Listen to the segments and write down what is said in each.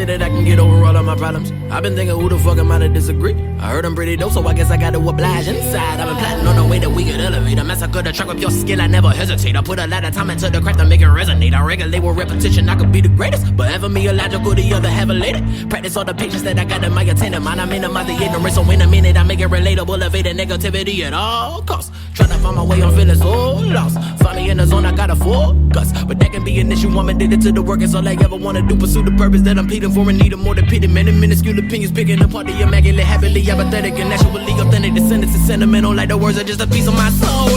say that I can get over all of my problems. I've been thinking who the fuck am I to disagree? I heard I'm pretty dope, so I guess I gotta oblige inside. I've been plotting on the way that we could elevate. I massacre the track with your skill, I never hesitate. I put a lot of time into the craft to make it resonate. I regulate with repetition, I could be the greatest, but ever me illogical, the other have a later. Practice all the patience that I got in my attendant mind. I minimize the ignorance, so in a minute I make it relatable, evade the negativity at all costs. Trying to find my way, I'm feeling so lost. Find me in the zone, I gotta focus, but that can be an issue. I'm addicted to the work, it's all I ever wanna do. Pursue the purpose that I'm pleading for and need more than pity. Many minuscule opinions picking apart the immaculate, happily apathetic and actually authentic. The sentence is sentimental, like the words are just a piece of my soul.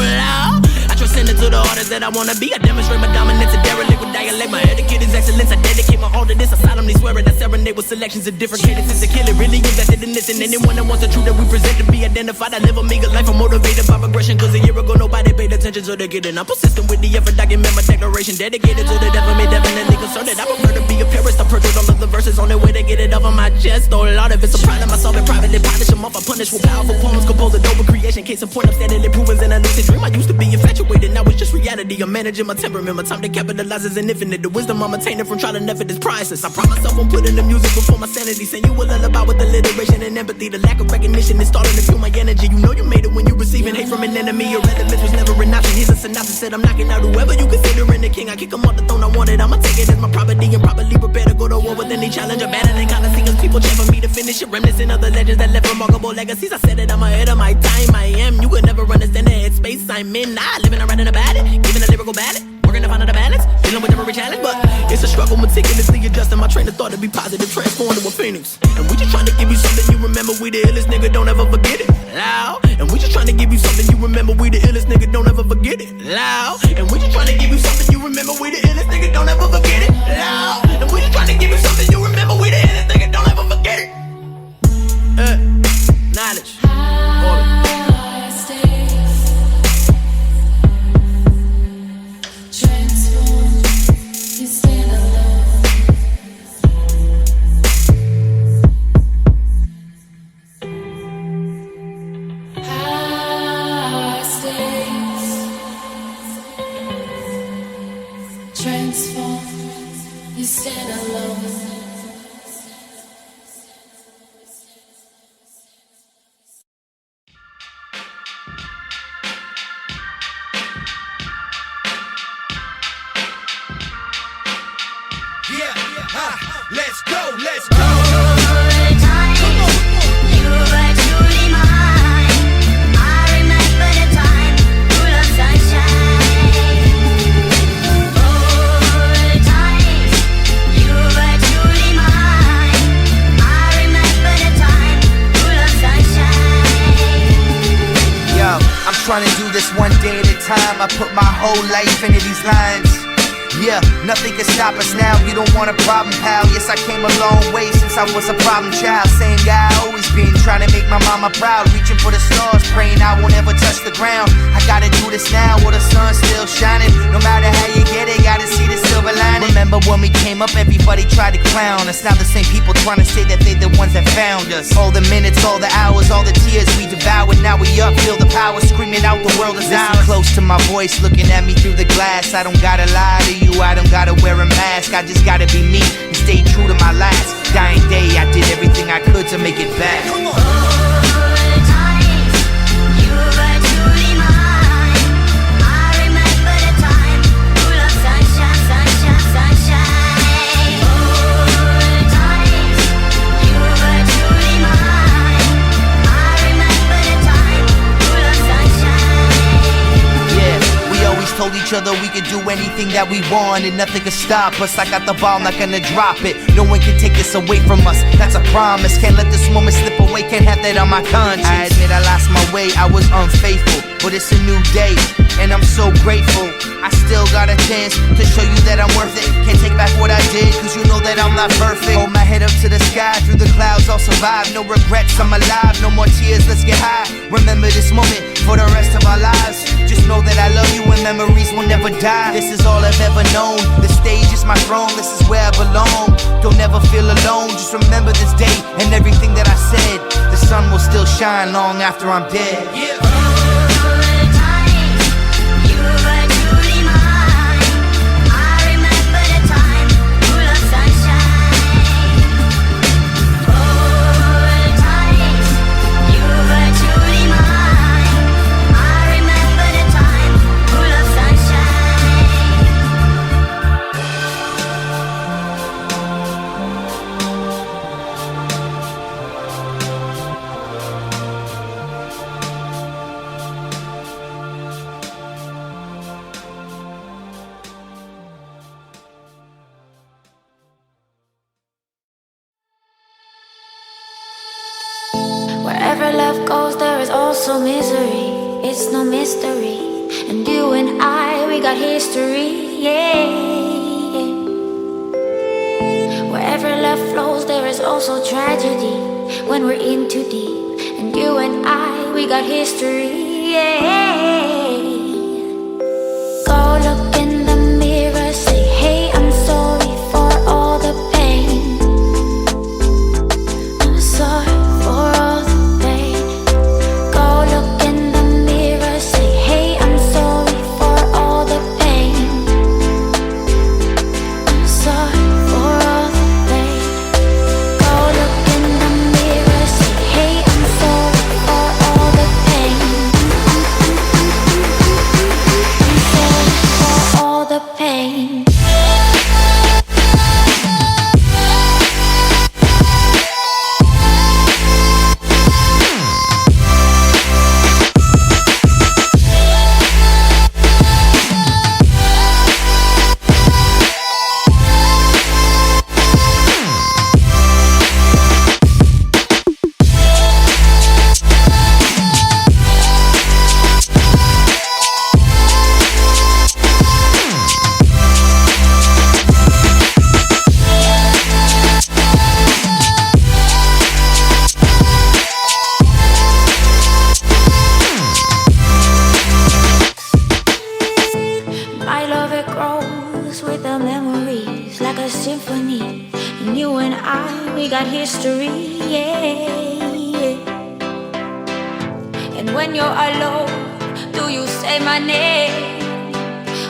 I transcend it to the artist that I wanna be. I demonstrate my dominance and derelict with dialect. My etiquette is excellence. I dedicate my all to this. I solemnly swear it. I serenade with selections of different cadences to kill it. Really invested in this, and anyone that wants the truth that we present to be identified. I live a meager life. I'm motivated by progression. Cause a year ago nobody paid attention to the getting. I'm persistent with the effort. Document my declaration. Dedicated to the devil. Me definitely concerned that I prefer to be a purist. I purchased all of the verses on their way to get it off of my chest. Oh Lord, if it's a problem, I solve it privately. Polish them off. I punish with powerful poems. Compose a dope creation. Case in point, I'm steadily proving in a lucid dream. I used to be infatuated. Now it's just reality. I'm managing my temperament. My time to capitalize is infinite. The wisdom I'm attaining from trial and effort is priceless. I promise myself I'm putting the music before my sanity. Send you a lullaby with alliteration and empathy. The lack of recognition is starting to fuel my energy. You know you made it when you're receiving hate from an enemy. Your relevance was never an option. Here's a synopsis. Said I'm knocking out whoever you considering the king. I kick him off the throne. I want it. I'ma take it as my property and properly prepare to go to war with any challenge. I'm battling coliseums. People chant for me to finish it. Reminiscent of the legends that left remarkable legacies. I said it. I'm ahead of my time. I am. You could never understand the headspace I'm in. I living and writing about it. Giving a lyrical ballad. Working to find out the balance. Dealing with every challenge. But it's a struggle. Meticulously adjusting my train of thought to be positive. Transformed to a phoenix. And we just trying to give you something you remember. We the illest nigga. Don't ever forget it. Loud. And we just trying to give you something you remember. We the illest nigga. Don't ever forget it. Loud. And we just trying to give you something you remember. We the illest nigga. Don't ever forget it. Loud. And we just trying to give you something you remember. We the illest nigga. Don't ever forget it. Knowledge. Orbit. Let's go, let's go. Trying to do this one day at a time. I put my whole life into these lines. Yeah, nothing can stop us now. You don't want a problem, pal. Yes, I came a long way since I was a problem child. Same guy I always been, trying to make my mama proud. Reaching for the stars, praying I won't ever touch the ground. I gotta do this now while the sun's still shining. No matter how you get it, gotta see the silver lining. Remember when we came up, everybody tried to clown us. Now the same people trying to say that they the ones that found us. All the minutes, all the hours, all the tears we devoured. Now we up, feel the power, screaming out the world is ours. Listen close to my voice, looking at me through the glass. I don't gotta lie to you, I don't gotta wear a mask. I just gotta be me and stay true to my last dying day. I did everything I could to make it back. Come on. Told each other we could do anything that we want and nothing could stop us. I got the ball, not gonna drop it. No one can take this away from us, that's a promise. Can't let this moment slip away, can't have that on my conscience. I admit I lost my way, I was unfaithful, but it's a new day, and I'm so grateful. I still got a chance to show you that I'm worth it. Can't take back what I did, cause you know that I'm not perfect. Hold my head up to the sky, through the clouds I'll survive. No regrets, I'm alive, no more tears, let's get high. Remember this moment for the rest of our lives. Just know that I love you and memories will never die. This is all I've ever known, the stage is my throne, this is where I belong. Don't ever feel alone, just remember this day and everything that I said. The sun will still shine long after I'm dead. Yeah. also misery, it's no mystery. And you and I, we got history, yeah. Wherever love flows, there is also tragedy when we're in too deep. And you and I, we got history, yeah. Go look in the mirror, say, hey, I'm sorry for all the pain. I'm sorry for all the pain. Go look in the mirror, say, hey, I'm sorry for all the pain. I'm sorry for all the pain. Go look in the mirror, say, hey, I'm sorry for all the pain. I'm sorry for all the pain. My love, it grows with the memories like a symphony. And you and I, we got history, yeah. And when you're alone, do you say my name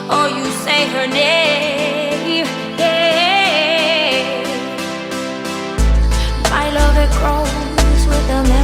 or you say her name? Yeah. My love, it grows with the memories